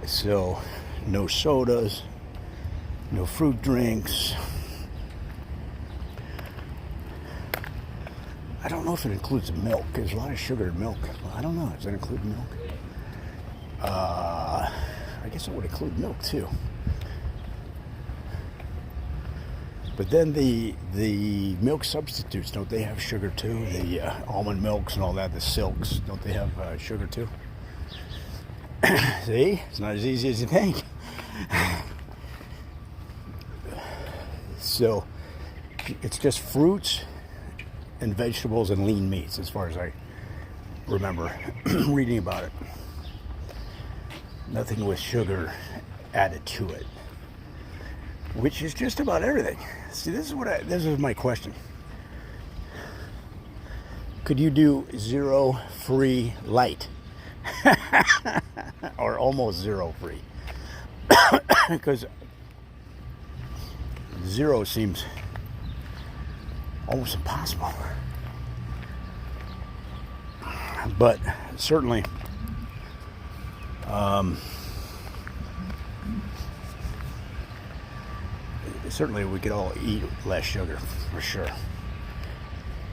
So no sodas, no fruit drinks. I don't know if it includes milk. There's a lot of sugar in milk. I don't know. Does that include milk? I guess it would include milk too. But then the milk substitutes, don't they have sugar too? The almond milks and all that, the silks, don't they have sugar too? See? It's not as easy as you think. So it's just fruits and vegetables and lean meats, as far as I remember reading about it. Nothing with sugar added to it, which is just about everything. See, this is my question. Could you do zero free light? Or almost zero free? Because zero seems almost impossible. But certainly, certainly we could all eat less sugar, for sure.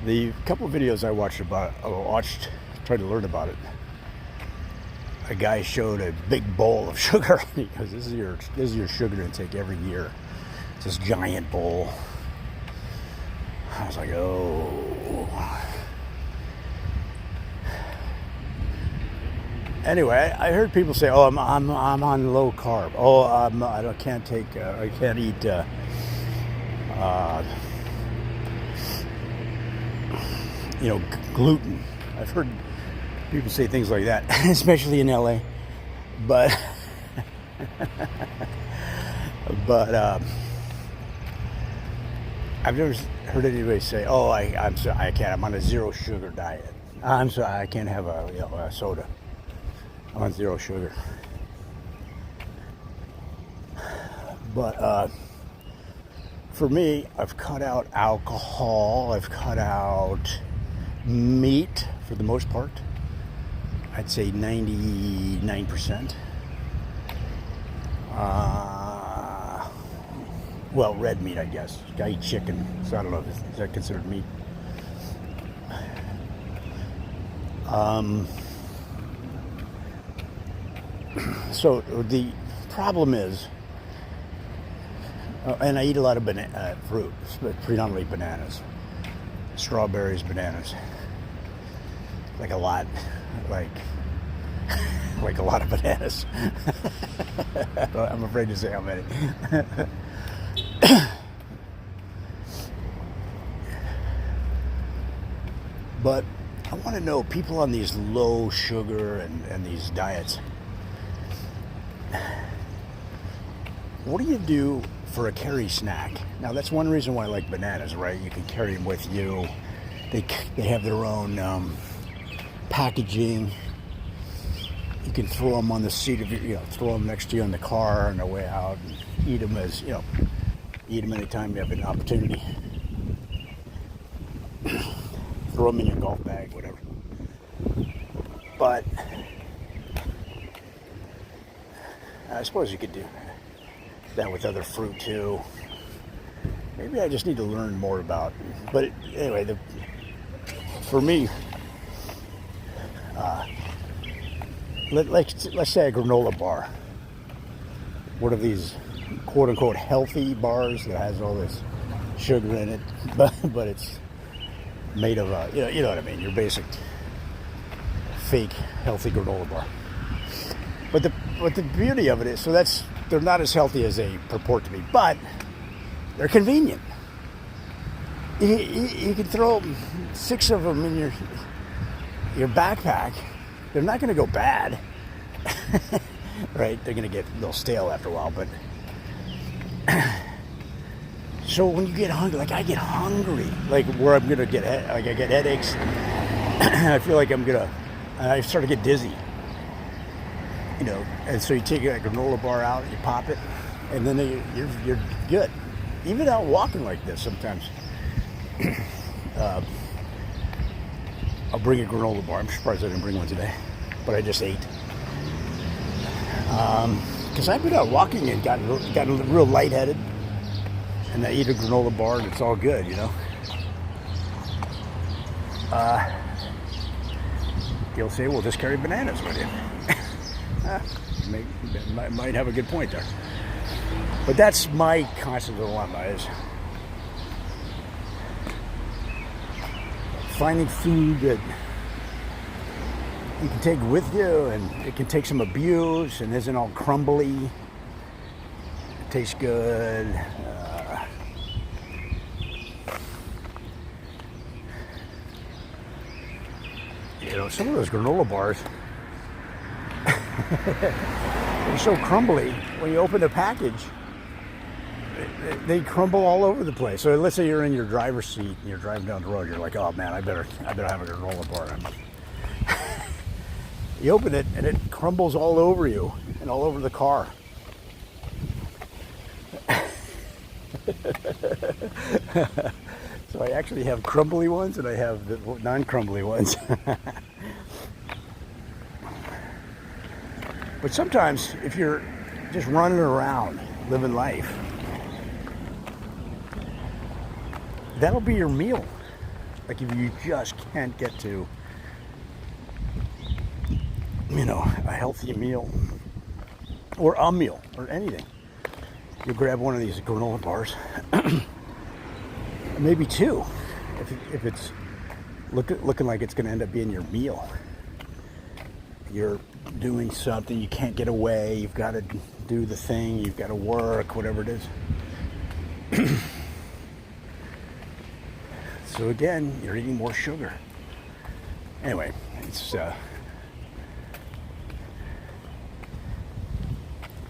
The couple of videos I watched tried to learn about it. A guy showed a big bowl of sugar. He goes, this is your sugar intake every year. It's this giant bowl. I was like, oh. Anyway, I heard people say, "Oh, I'm on low carb. Oh, I can't eat gluten." I've heard people say things like that, especially in LA. But I've never heard anybody say, "Oh, I'm sorry, I can't. I'm on a zero sugar diet. I'm sorry, I can't have a soda. I'm on zero sugar." But for me, I've cut out alcohol. I've cut out meat for the most part. I'd say 99%. Well, red meat, I guess. I eat chicken, so I don't know. Is that considered meat? So the problem is, and I eat a lot of fruit, predominantly bananas, strawberries, bananas, like a lot, like a lot of bananas. I'm afraid to say how many. But I want to know, people on these low sugar and these diets, what do you do for a carry snack? Now, that's one reason why I like bananas, right? You can carry them with you. They have their own packaging. You can throw them on the seat of throw them next to you in the car on the way out, and eat them eat them anytime you have an opportunity. Throw them in your golf bag, whatever. But I suppose you could do that with other fruit too. Maybe I just need to learn more about it. But anyway, for me, let's say a granola bar. One of these quote-unquote healthy bars that has all this sugar in it, but it's made of you know what I mean, your basic fake healthy granola bar. But the beauty of it is, they're not as healthy as they purport to be, but they're convenient. You can throw 6 of them in your backpack. They're not going to go bad, right? They're going to get a little stale after a while, but so when you get hungry, like I get hungry, like where I'm going to get, I get headaches, I feel like I start to get dizzy. And so you take a granola bar out, you pop it, and then you're good. Even out walking like this, sometimes I'll bring a granola bar. I'm surprised I didn't bring one today, but I just ate. Because I've been out walking and gotten real lightheaded, and I eat a granola bar and it's all good, you know. You'll say, well, just carry bananas with you. Might have a good point there. But that's my constant dilemma, is finding food that you can take with you, and it can take some abuse and isn't all crumbly. It tastes good. You know, some of those granola bars, they're so crumbly. When you open the package, they crumble all over the place. So let's say you're in your driver's seat and you're driving down the road. You're like, oh man, I better have a granola bar. You open it and it crumbles all over you and all over the car. So I actually have crumbly ones and I have the non-crumbly ones. But sometimes if you're just running around, living life, that'll be your meal. Like if you just can't get to, you know, a healthy meal or a meal or anything, you grab one of these granola bars, maybe two, if it's looking like it's going to end up being your meal. You're doing something, you can't get away, you've got to do the thing, you've got to work, whatever it is. So again, you're eating more sugar. Anyway, it's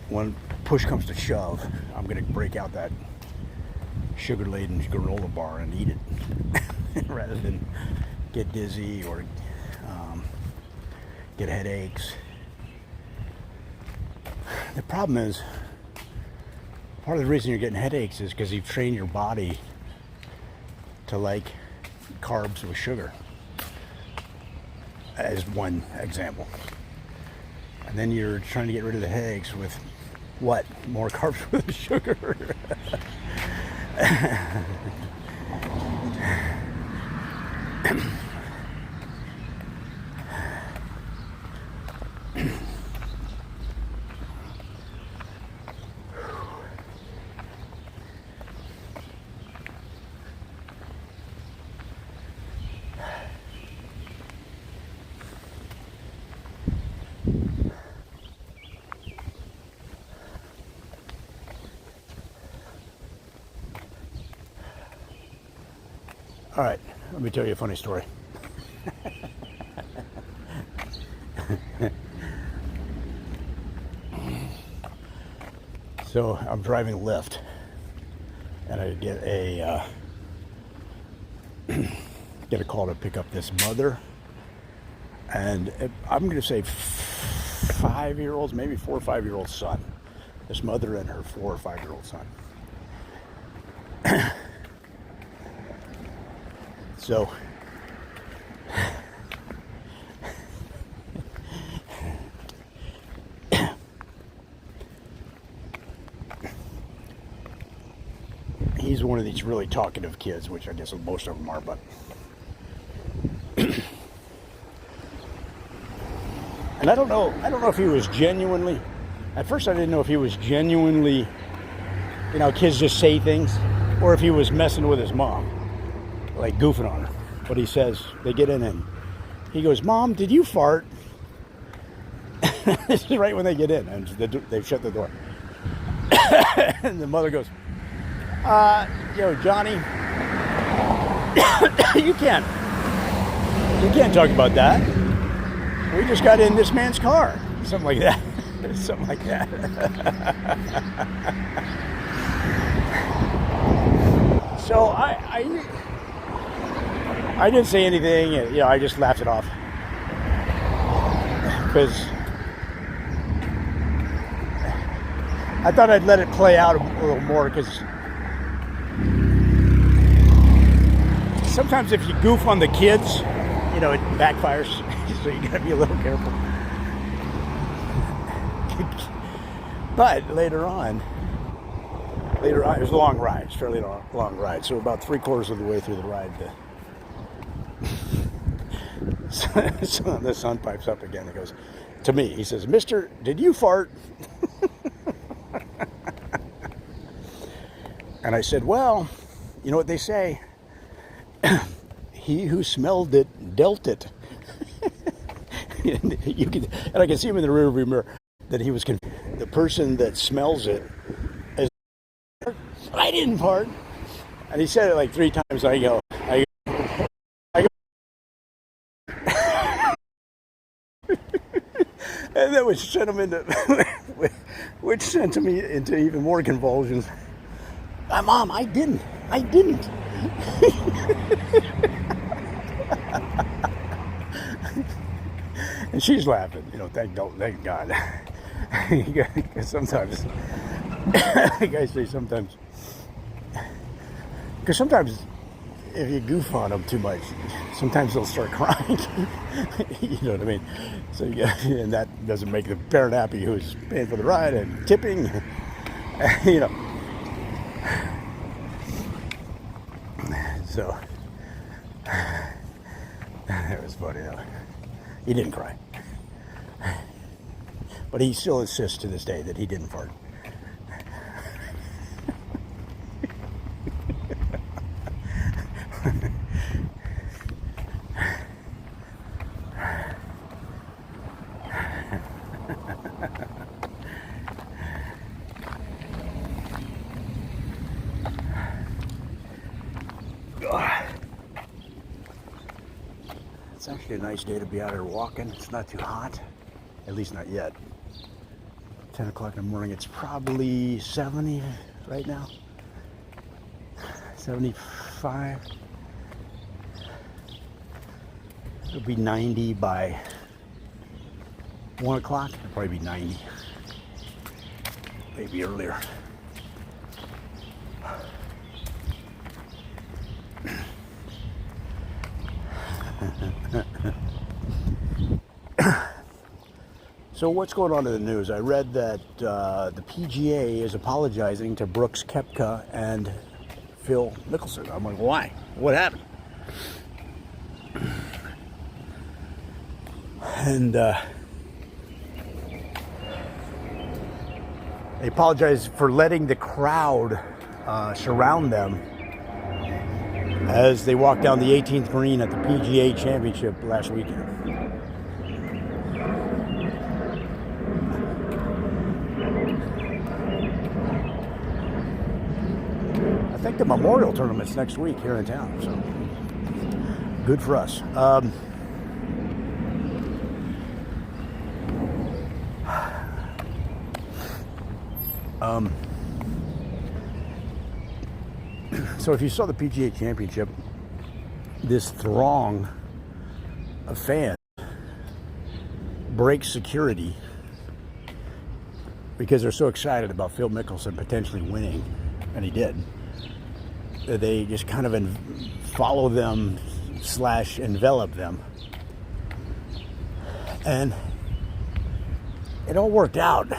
when push comes to shove, I'm going to break out that sugar-laden granola bar and eat it rather than get dizzy or get headaches. The problem is, part of the reason you're getting headaches is because you've trained your body to like carbs with sugar, as one example. And then you're trying to get rid of the headaches with what? More carbs with sugar. All right, let me tell you a funny story. So I'm driving Lyft, and I get a call to pick up this mother, and I'm going to say 5-year-olds, maybe 4 or 5-year-old son. This mother and her 4 or 5-year-old son. So he's one of these really talkative kids, which I guess most of them are, but and I don't know if he was genuinely, at first I didn't know if he was genuinely, you know, kids just say things, or if he was messing with his mom, like goofing on her. But he says, they get in and he goes, "Mom, did you fart?" This is right when they get in and they've shut the door. And the mother goes, "Yo, Johnny, you can't talk about that. We just got in this man's car." Something like that. Something like that. So I didn't say anything, you know, I just laughed it off. Because I thought I'd let it play out a little more, because sometimes if you goof on the kids, you know, it backfires. So you gotta be a little careful. But later on, it was a long ride. It's a fairly long ride. So about 3/4 of the way through the ride, so the son pipes up again and goes to me. He says, "Mister, did you fart?" And I said, "Well, you know what they say. He who smelled it dealt it." And I can see him in the rearview mirror that he was confused. The person that smells it is, "I didn't fart." And he said it like 3 times. I go. And that which sent him which sent me into even more convulsions. Mom, I didn't. And she's laughing, thank God. Because sometimes, like I say, because sometimes if you goof on them too much, sometimes they'll start crying. You know what I mean? So and that doesn't make the parent happy who's paying for the ride and tipping. So that was funny though. He didn't cry, but he still insists to this day that he didn't fart. It's actually a nice day to be out here walking. It's not too hot, at least not yet. 10 o'clock in the morning. It's probably 70 right now. 75. It'll be 90 by 1 o'clock. It'll probably be 90. Maybe earlier. So what's going on in the news? I read that the PGA is apologizing to Brooks Koepka and Phil Mickelson. I'm like, why? What happened? And they apologize for letting the crowd surround them as they walked down the 18th green at the PGA Championship last weekend. I think the Memorial Tournament's next week here in town, so good for us. So if you saw the PGA Championship, this throng of fans breaks security because they're so excited about Phil Mickelson potentially winning, and he did. They just kind of follow them / envelop them, and it all worked out.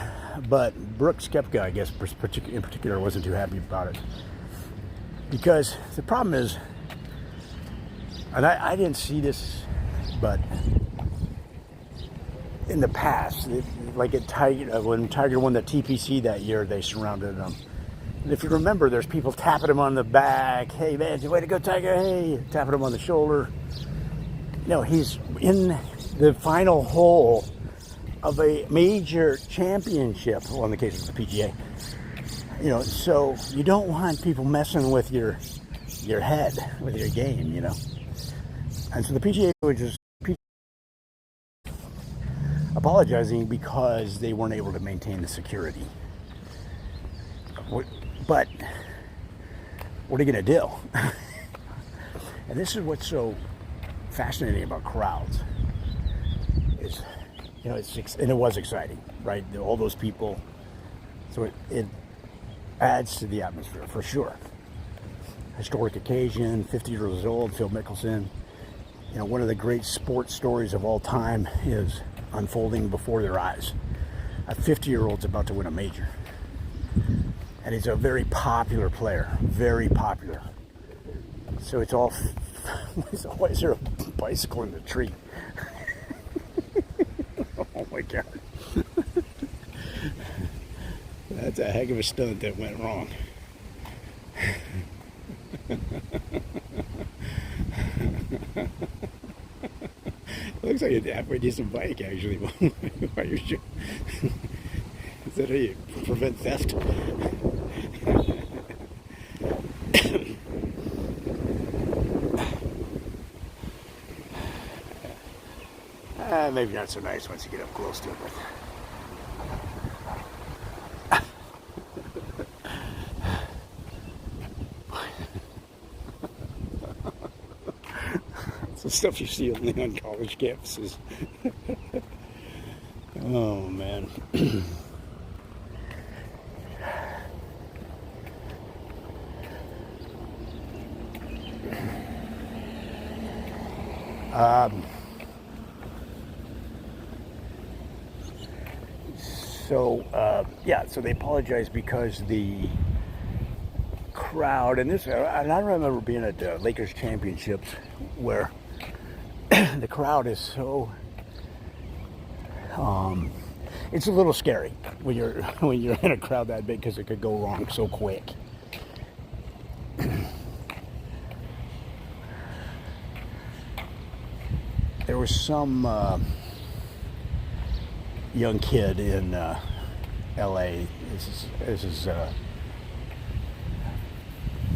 But Brooks Koepka, I guess, in particular, wasn't too happy about it. Because the problem is, and I didn't see this, but in the past, like when Tiger won the TPC that year, they surrounded him. And if you remember, there's people tapping him on the back. "Hey, man, way to go, Tiger. Hey," tapping him on the shoulder. He's in the final hole of a major championship. Well, in the case of the PGA. So you don't want people messing with your head, with your game, And so the PGA was just apologizing because they weren't able to maintain the security. But what are you going to do? And this is what's so fascinating about crowds. Is, and it was exciting, right? All those people. So it adds to the atmosphere, for sure. Historic occasion, 50 years old, Phil Mickelson. One of the great sports stories of all time is unfolding before their eyes. a 50-year-old's about to win a major. And he's a very popular player, very popular. So it's all, why is there a bicycle in the tree? Oh my God. That's a heck of a stunt that went wrong. Looks like a halfway decent bike, actually. While you're shooting. Is that how you prevent theft? Maybe not so nice once you get up close to it. It's the stuff you see only on college campuses. Oh, man. So they apologized because the crowd, and I remember being at Lakers championships where the crowd is so, it's a little scary when you're in a crowd that big because it could go wrong so quick. There was some young kid in LA. This is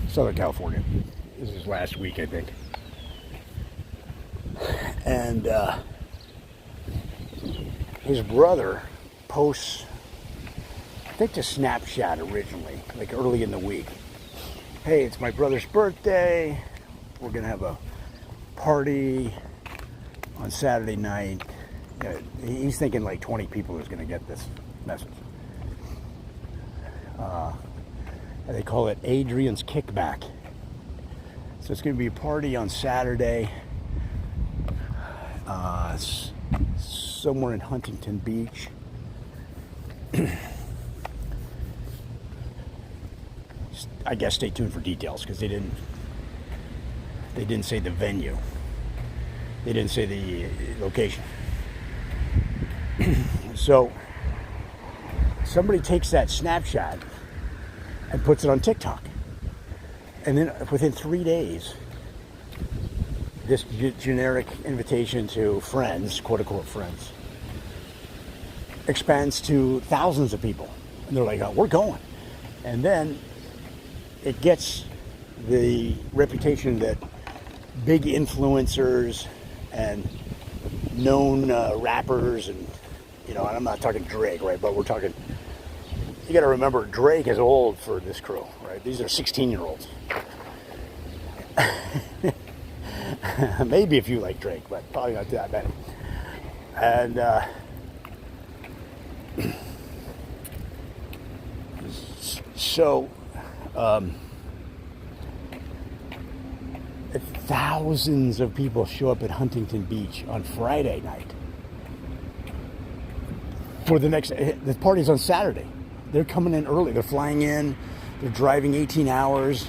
Southern California. This is last week, I think. And his brother posts, I think, the Snapchat originally, like early in the week. Hey, it's my brother's birthday. We're gonna have a party on Saturday night. He's thinking like 20 people is gonna get this message. They call it Adrian's Kickback. So it's going to be a party on Saturday, somewhere in Huntington Beach. I guess stay tuned for details because they didn't say the venue. They didn't say the location. So somebody takes that snapshot and puts it on TikTok. And then within 3 days, this generic invitation to friends, quote unquote friends, expands to thousands of people. And they're like, oh, we're going. And then it gets the reputation that big influencers and known rappers and, and I'm not talking Drake, right? But we're talking, you got to remember, Drake is old for this crew, right? These are 16-year-olds. Maybe if you like Drake, but probably not that many. And thousands of people show up at Huntington Beach on Friday night. For the party's on Saturday. They're coming in early. They're flying in. They're driving 18 hours.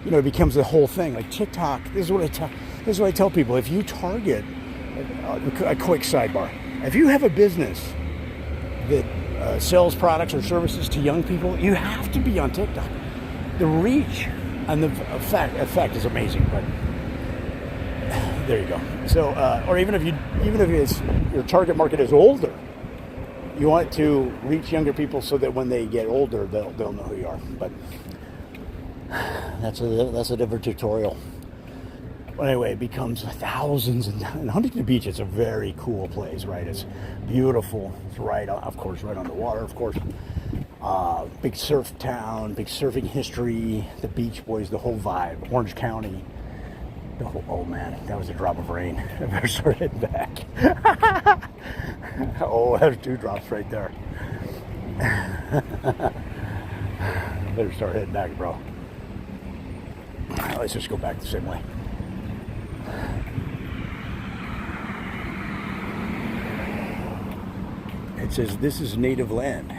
It becomes the whole thing. Like TikTok, this is what I tell people. If you target, a quick sidebar, if you have a business that sells products or services to young people, you have to be on TikTok. The reach and the effect is amazing. But there you go. So, or even if your target market is older, you want to reach younger people so that when they get older, they'll know who you are. But that's a different tutorial. But anyway, it becomes thousands, and Huntington Beach is a very cool place, right? It's beautiful. It's right on the water, of course. Big surf town, big surfing history. The Beach Boys, the whole vibe. Orange County. Oh man, that was a drop of rain. I better start heading back. Oh, there's 2 drops right there. Better start heading back, bro. Let's just go back the same way. It says this is native land.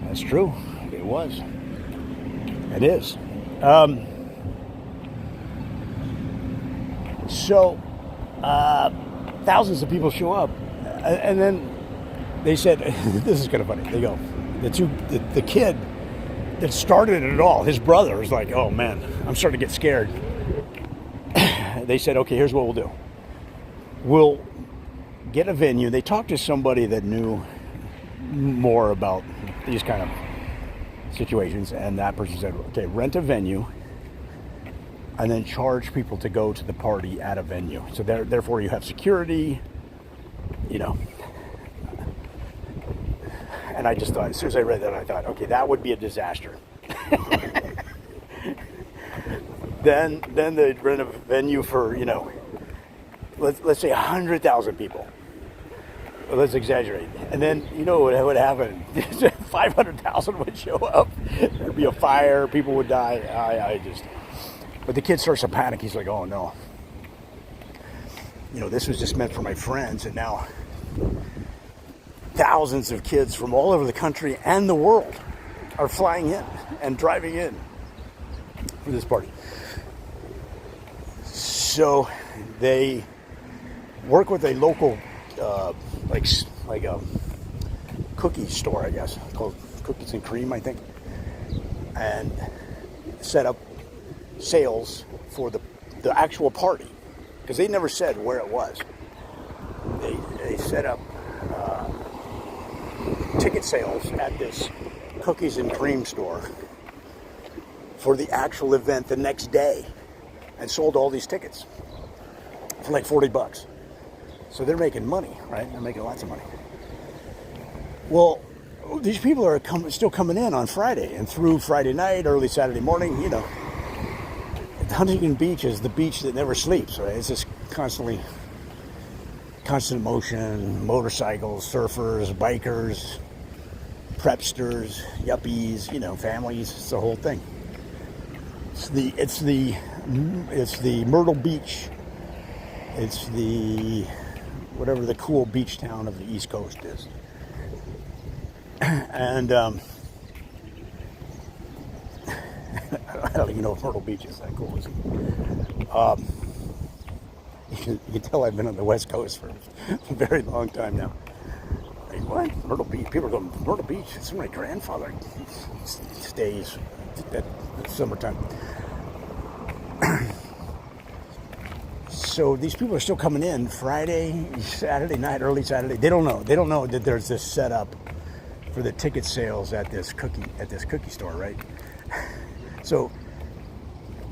That's true. It was. It is. So thousands of people show up, and then they said, "This is kind of funny." They go, the kid that started it all, his brother was like, "Oh man, I'm starting to get scared." They said, "Okay, here's what we'll do. We'll get a venue." They talked to somebody that knew more about these kind of situations, and that person said, "Okay, rent a venue, and then charge people to go to the party at a venue. So therefore, you have security, you know." And I just thought, as soon as I read that, I thought, okay, that would be a disaster. Then they'd rent a venue for, let's say 100,000 people. Let's exaggerate. And then, what would happen? 500,000 would show up. There'd be a fire. People would die. But the kid starts to panic. He's like, oh, no. This was just meant for my friends. And now thousands of kids from all over the country and the world are flying in and driving in for this party. So they work with a local, like a cookie store, I guess, called Cookies and Cream, I think, and set up sales for the actual party, because they never said where it was. They set up ticket sales at this Cookies and Cream store for the actual event the next day, and sold all these tickets for like $40. So they're making money, right? They're making lots of money. Well, these people are still coming in on Friday and through Friday night, early Saturday morning. Huntington Beach is the beach that never sleeps, right? It's just constant motion, motorcycles, surfers, bikers, prepsters, yuppies, families. It's the whole thing. It's the Myrtle Beach. It's the whatever the cool beach town of the East Coast is. And I don't even know if Myrtle Beach is that cool. You can tell I've been on the West Coast for a very long time now. Like, what? Myrtle Beach? People are going, Myrtle Beach? It's where my grandfather stays at summertime. So these people are still coming in Friday, Saturday night, early Saturday. They don't know that there's this setup for the ticket sales at this cookie store, right? So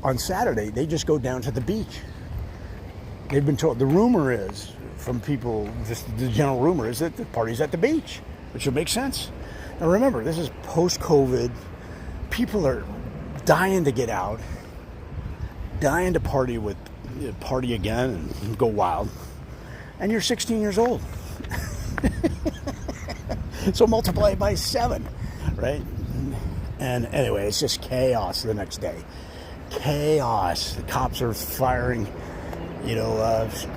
on Saturday, they just go down to the beach. They've been told, the rumor is from people, just the general rumor is that the party's at the beach, which would make sense. Now remember, this is post-COVID. People are dying to get out, dying to party again and go wild. And you're 16 years old. So multiply it by 7, right? And anyway, it's just chaos the next day. Chaos. The cops are firing,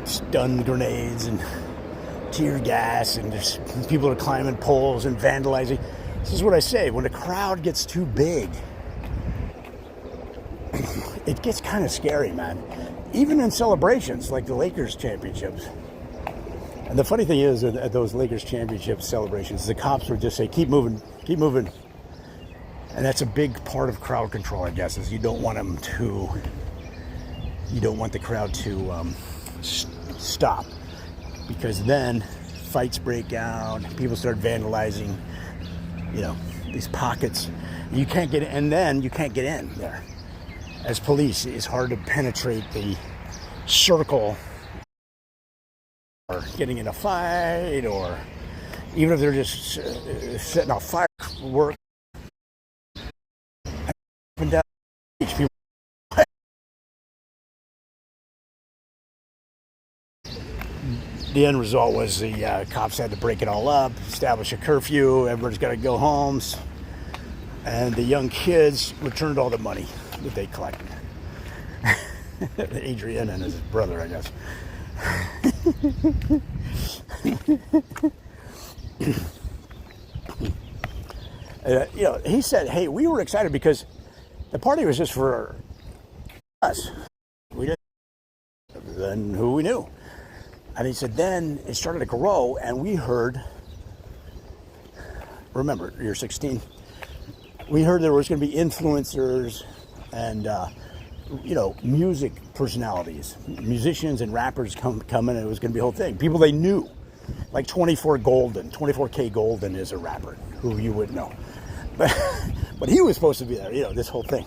stun grenades and tear gas, and people are climbing poles and vandalizing. This is what I say. When the crowd gets too big, it gets kind of scary, man. Even in celebrations like the Lakers championships. And the funny thing is, at those Lakers championship celebrations, the cops would just say, keep moving. And that's a big part of crowd control, I guess, is you don't want the crowd to stop, because then fights break out, people start vandalizing, these pockets. You can't get in, and then you can't get in there. As police, it's hard to penetrate the circle, or getting in a fight, or even if they're just setting off fireworks up and down the beach. The end result was the cops had to break it all up, establish a curfew, everybody's got to go home, and the young kids returned all the money that they collected. Adrian and his brother, I guess. You know, he said, hey, we were excited because the party was just for us. We didn't then who we knew. And he said, then it started to grow, and we heard, remember, you're 16, we heard there was going to be influencers and, you know, music personalities, musicians and rappers come in, and it was going to be a whole thing. People they knew, like 24K Golden is a rapper who you wouldn't know. But he was supposed to be there, you know, this whole thing.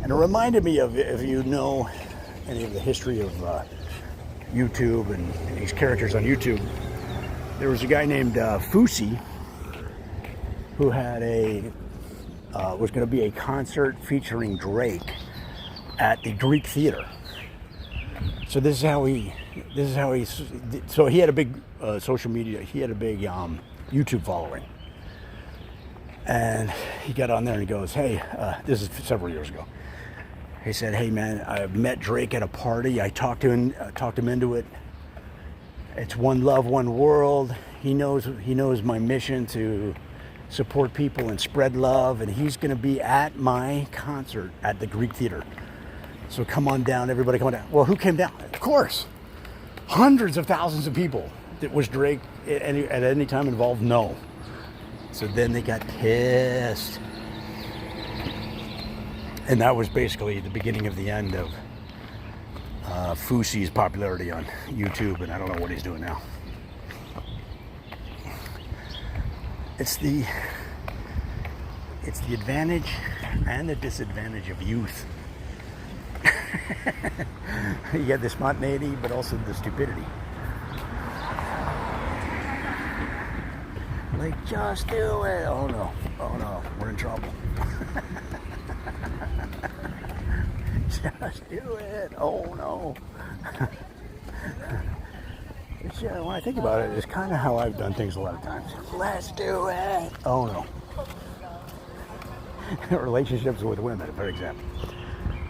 And it reminded me of, if you know any of the history of YouTube and these characters on YouTube, there was a guy named Fusi who had was going to be a concert featuring Drake at the Greek Theater. So so he had a big social media, he had a big YouTube following. And he got on there and he goes, hey, this is several years ago. He said, hey man, I met Drake at a party. I talked him into it. It's one love, one world. He knows my mission to support people and spread love, and he's going to be at my concert at the Greek Theater. So come on down, everybody come on down. Well, who came down? Of course, hundreds of thousands of people. Was Drake at any time involved? No. So then they got pissed. And that was basically the beginning of the end of Fusi's popularity on YouTube, and I don't know what he's doing now. It's the advantage and the disadvantage of youth. You get the spontaneity, but also the stupidity. Like, just do it. Oh no, we're in trouble. Just do it. Oh no. Yeah, when I think about it, it's kind of how I've done things a lot of times. Let's do it. Oh no. Relationships with women, for example.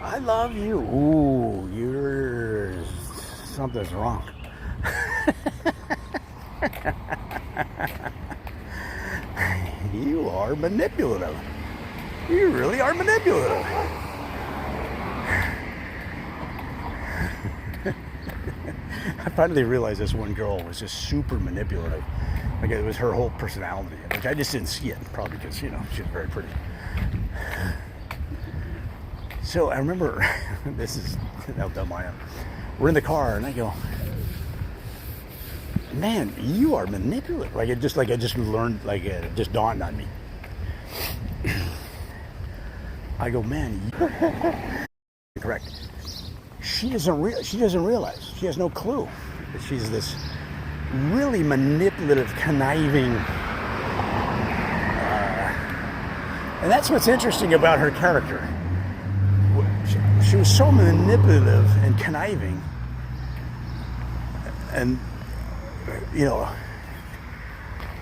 I love you. Ooh, something's wrong. You are manipulative. You really are manipulative. I finally realized this one girl was just super manipulative. Like, it was her whole personality, which I just didn't see it, probably because, you know, she was very pretty. So I remember, we're in the car, and I go, man, you are manipulative. I just learned, it just dawned on me. I go, man, correct. She doesn't realize. She has no clue that she's this really manipulative, conniving. And that's what's interesting about her character. She was so manipulative and conniving, and you know,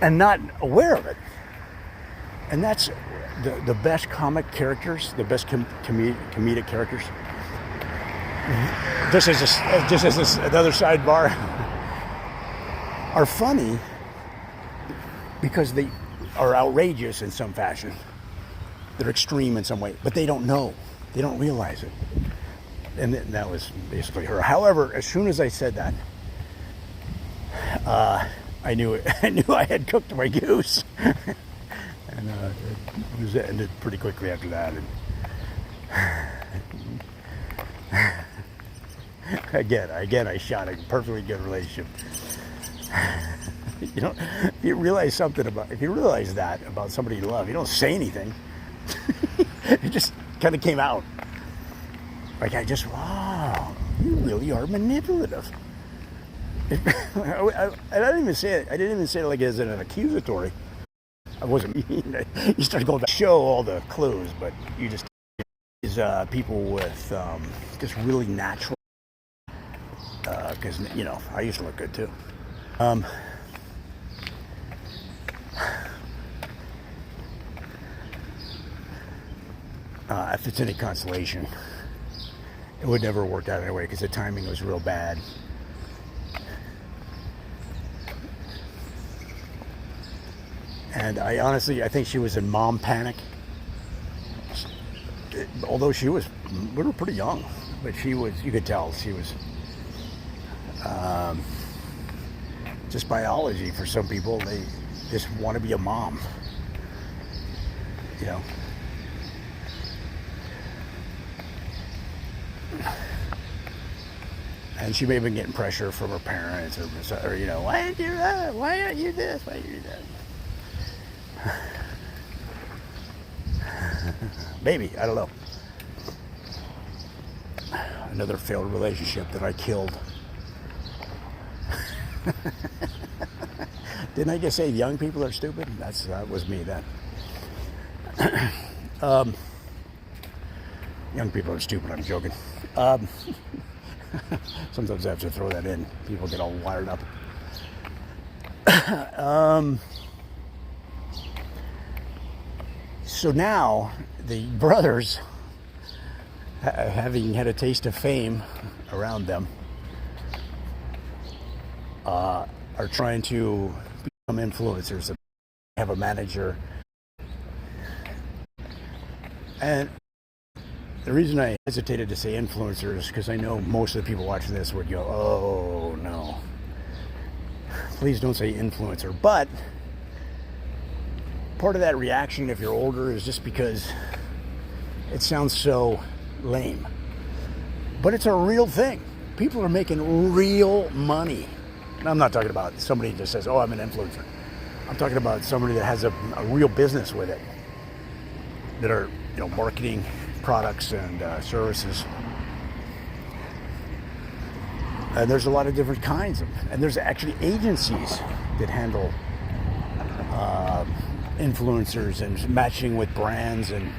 and not aware of it. And that's the best comic characters, the best comedic characters. Just as this another sidebar, are funny because they are outrageous in some fashion. They're extreme in some way, but they don't know. They don't realize it. And that was basically her. However, as soon as I said that, I knew I had cooked my goose. And it ended pretty quickly after that. And again, I shot a perfectly good relationship. You know, if you realize that about somebody you love, you don't say anything. It just kind of came out. Like, wow, you really are manipulative. I didn't even say it. I didn't even say it like as an accusatory. I wasn't mean. You started going back, show all the clues, but you just people with just really natural. Because you know, I used to look good too. If it's any consolation, it would never have worked out anyway because the timing was real bad. And I think she was in mom panic. Although we were pretty young, but you could tell she was, just biology for some people, they just want to be a mom, you know. And she may have been getting pressure from her parents, or you know, why didn't you do that? Why aren't you this? Why didn't you do that? Maybe, I don't know. Another failed relationship that I killed. Didn't I just say young people are stupid? That was me then. Young people are stupid, I'm joking. Sometimes I have to throw that in. People get all wired up. So now the brothers, having had a taste of fame around them, are trying to become influencers. They have a manager. And the reason I hesitated to say influencers is because I know most of the people watching this would go, oh no, please don't say influencer. But part of that reaction, if you're older, is just because it sounds so lame. But it's a real thing. People are making real money. And I'm not talking about somebody who just says, oh, I'm an influencer. I'm talking about somebody that has a real business with it, that are, you know, marketing products and services. And there's a lot of different kinds of, and there's actually agencies that handle influencers and matching with brands. And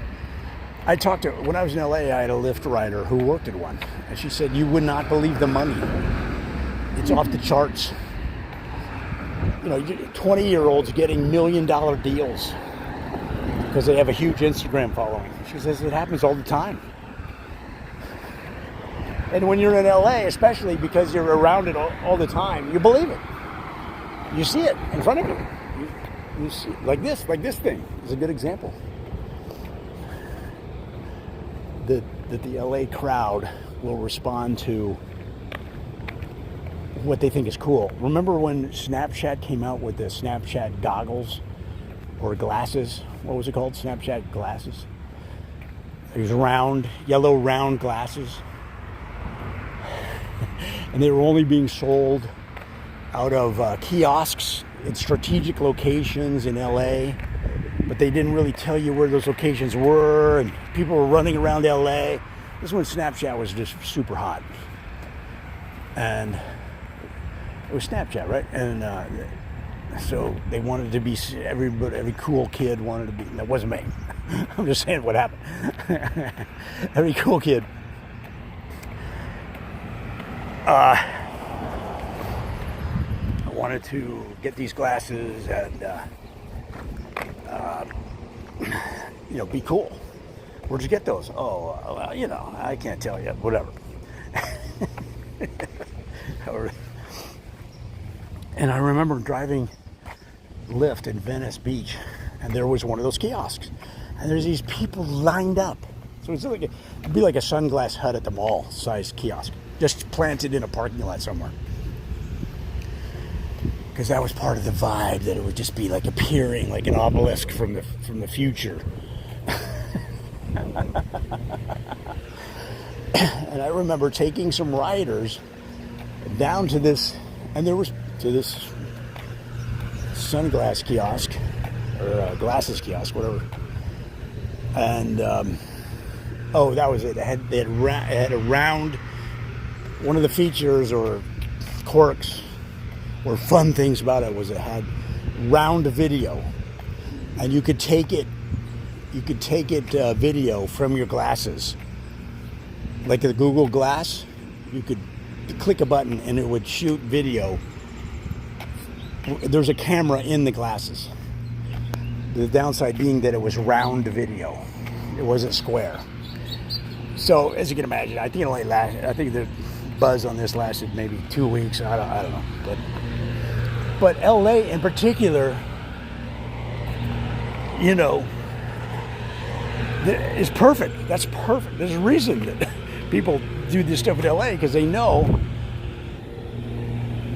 I talked to, when I was in LA, I had a Lyft rider who worked at one, and she said, you would not believe the money. It's off the charts. You know, 20-year-olds getting $1 million deals because they have a huge Instagram following. She says it happens all the time. And when you're in LA, especially because you're around it all the time, you believe it. You see it in front of you. You see, like this thing is a good example. That the LA crowd will respond to what they think is cool. Remember when Snapchat came out with the Snapchat goggles or glasses? What was it called? Snapchat glasses? It was round, yellow round glasses. And they were only being sold out of kiosks in strategic locations in LA. But they didn't really tell you where those locations were, and people were running around LA. This is when Snapchat was just super hot. And it was Snapchat, right? And so they wanted to be, every cool kid wanted to be, that wasn't me. I'm just saying what happened. Every cool kid wanted to get these glasses and you know, be cool. Where'd you get those? Oh, well, you know, I can't tell you. Whatever. And I remember driving Lyft in Venice Beach, and there was one of those kiosks, and there's these people lined up. So it's like it'd be like a sunglass hut at the mall size kiosk, just planted in a parking lot somewhere. Because that was part of the vibe, that it would just be like appearing like an obelisk from the future. And I remember taking some riders down to this, and there was to this sunglass kiosk or glasses kiosk, whatever. And oh, that was it. It had a round. One of the features or quirks or fun things about it was it had round video, and you could take it video from your glasses, like the Google Glass. You could click a button and it would shoot video. There's a camera in the glasses. The downside being that it was round video. It wasn't square. So as you can imagine, I think the buzz on this lasted maybe 2 weeks. I don't know. But LA in particular you know, is perfect. That's perfect. There's a reason that people do this stuff in LA, because they know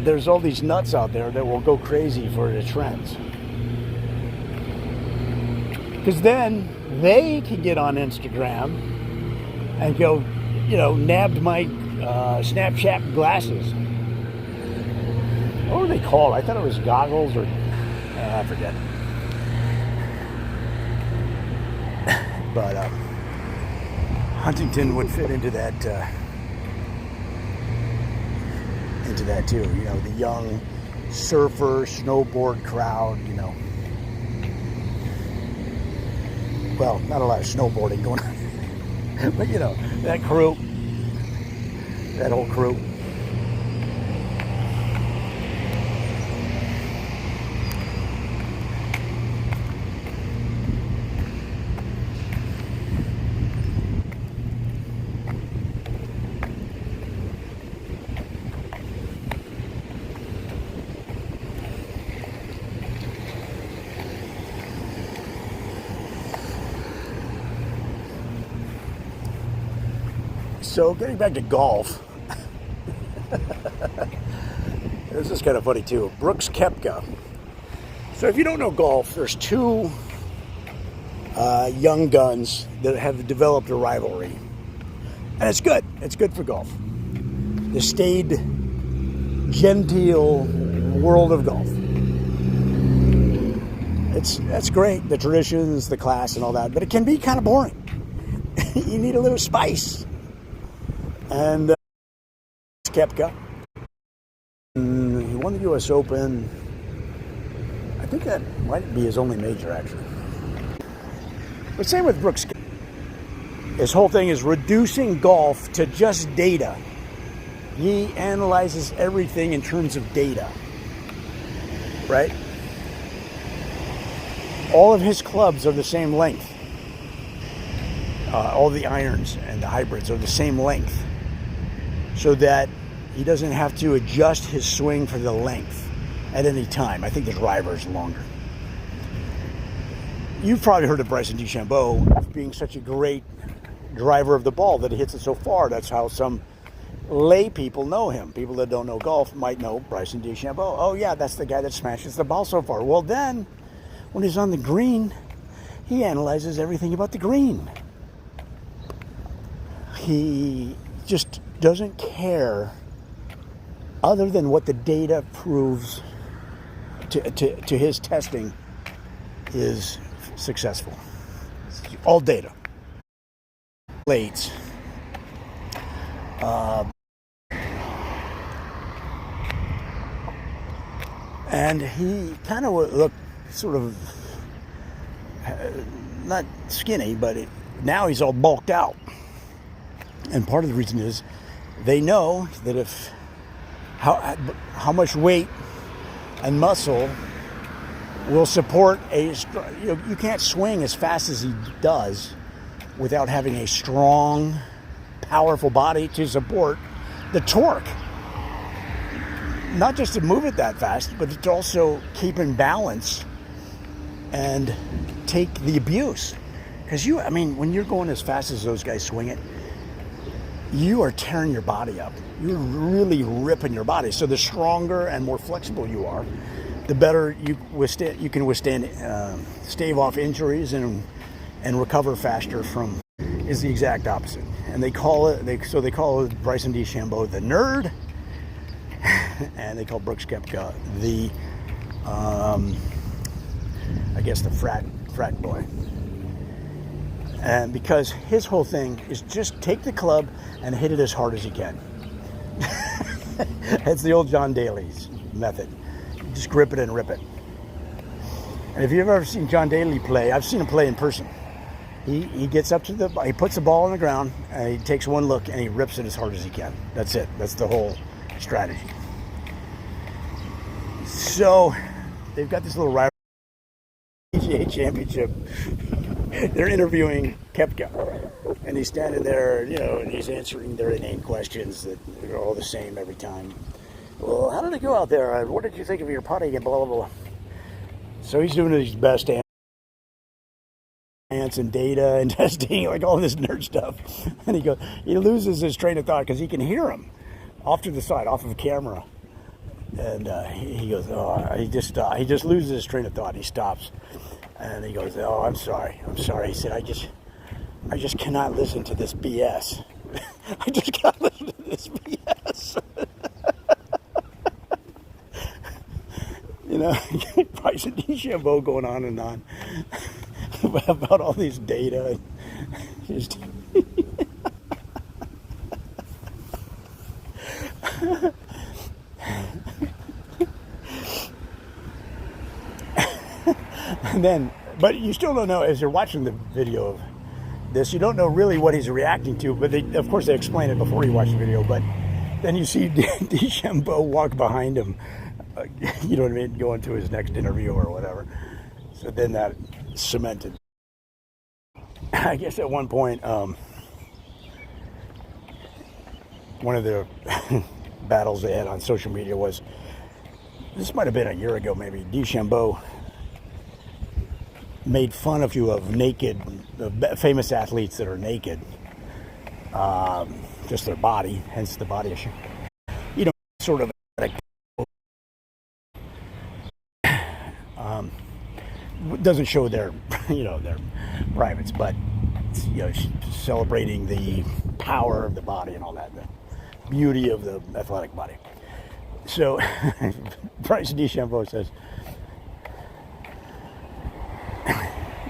there's all these nuts out there that will go crazy for the trends. Because then they can get on Instagram and go, you know, nabbed my Snapchat glasses. What were they called? I thought it was goggles, or I forget. But Huntington would fit into that too. You know, the young surfer, snowboard crowd. You know, well, not a lot of snowboarding going on, but you know, that crew, that whole crew. So getting back to golf, this is kind of funny too. Brooks Koepka. So if you don't know golf, there's two young guns that have developed a rivalry, and it's good. It's good for golf. The staid, genteel world of golf. That's great. The traditions, the class, and all that, but it can be kind of boring. You need a little spice. And Koepka, he won the U.S. Open. I think that might be his only major, actually. But same with Brooks. His whole thing is reducing golf to just data. He analyzes everything in terms of data, right? All of his clubs are the same length. All the irons and the hybrids are the same length, so that he doesn't have to adjust his swing for the length at any time. I think the driver is longer. You've probably heard of Bryson DeChambeau being such a great driver of the ball that he hits it so far. That's how some lay people know him. People that don't know golf might know Bryson DeChambeau. Oh yeah, that's the guy that smashes the ball so far. Well then, when he's on the green, he analyzes everything about the green. He just doesn't care other than what the data proves to his testing is successful. All data. Plates. And he kind of looked sort of not skinny, but now he's all bulked out. And part of the reason is they know that if how much weight and muscle will support you can't swing as fast as he does without having a strong, powerful body to support the torque. Not just to move it that fast, but to also keep in balance and take the abuse. Because when you're going as fast as those guys swing it, you are tearing your body up. You're really ripping your body. So the stronger and more flexible you are, the better you can withstand, stave off injuries and recover faster from. Is the exact opposite. And they call Bryson DeChambeau the nerd, and they call Brooks Koepka the, I guess the frat boy. And because his whole thing is just take the club and hit it as hard as you can. It's the old John Daly's method. Just grip it and rip it. And if you've ever seen John Daly play, I've seen him play in person. He gets up to he puts the ball on the ground, and he takes one look and he rips it as hard as he can. That's it. That's the whole strategy. So they've got this little rivalry. PGA Championship. They're interviewing Koepka, and he's standing there, and he's answering their inane questions that are all the same every time. Well, how did it go out there? What did you think of your putting? And blah, blah, blah. So he's doing his best to science and data and testing, like all this nerd stuff. And he loses his train of thought because he can hear him off to the side, off of camera. And he goes, oh, he just loses his train of thought. He stops, and he goes, oh, I'm sorry. He said, I just cannot listen to this BS. I just can't listen to this BS. You know, Price and DeChambeau going on and on about all these data. Just and then, but you still don't know, as you're watching the video of this, you don't know really what he's reacting to, but of course they explain it before you watch the video, but then you see DeChambeau walk behind him, you know what I mean, going to his next interview or whatever. So then that cemented. I guess at one point, one of the battles they had on social media was, this might have been a year ago maybe, DeChambeau made fun of you of naked, famous athletes that are naked, just their body, hence the body issue. You know, sort of doesn't show their, you know, their privates, but you know, celebrating the power of the body and all that, the beauty of the athletic body. So, Price DeChambeau says,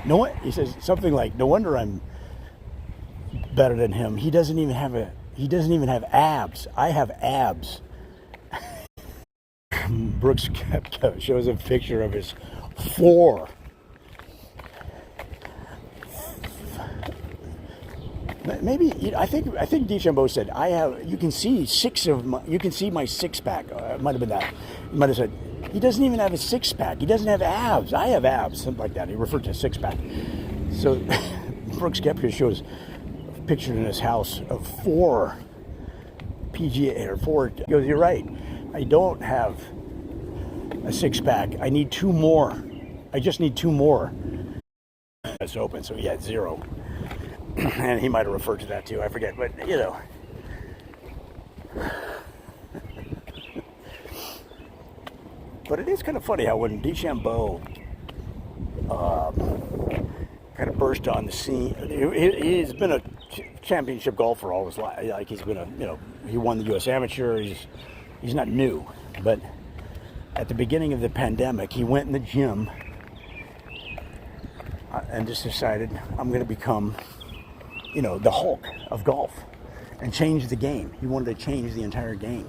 no, he says something like, "No wonder I'm better than him. He doesn't even have abs. I have abs." Brooks shows a picture of his 4. Maybe I think DeChambeau said, "I have." You can see 6 of my. You can see my 6-pack. It might have been that. He might have said, "He doesn't even have a 6-pack. He doesn't have abs. I have abs." Something like that. He referred to a 6-pack. So Brooks Koepka shows a picture in his house of 4 PGA or 4. He goes, "You're right. I don't have a 6-pack. I need 2 more. I just need 2 more." It's open, so he had 0. And he might have referred to that too. I forget, but you know. But it is kind of funny how when DeChambeau kind of burst on the scene, he's been a championship golfer all his life. Like he's been he won the U.S. Amateur. He's not new, but at the beginning of the pandemic, he went in the gym and just decided, I'm going to become, the Hulk of golf and change the game. He wanted to change the entire game.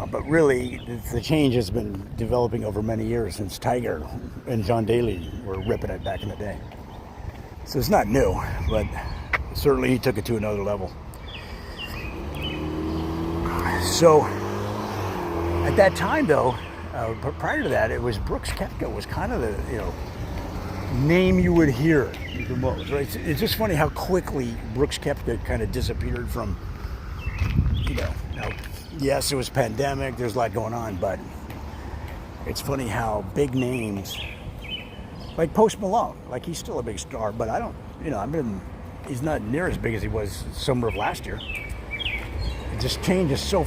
But really, the change has been developing over many years since Tiger and John Daly were ripping it back in the day. So it's not new, but certainly he took it to another level. So at that time, though, prior to that, it was Brooks Koepka was kind of the name you would hear the most. Right? It's just funny how quickly Brooks Koepka kind of disappeared from. Now, yes, it was pandemic. There's a lot going on, but it's funny how big names like Post Malone, like he's still a big star, but he's not near as big as he was summer of last year. It just changes so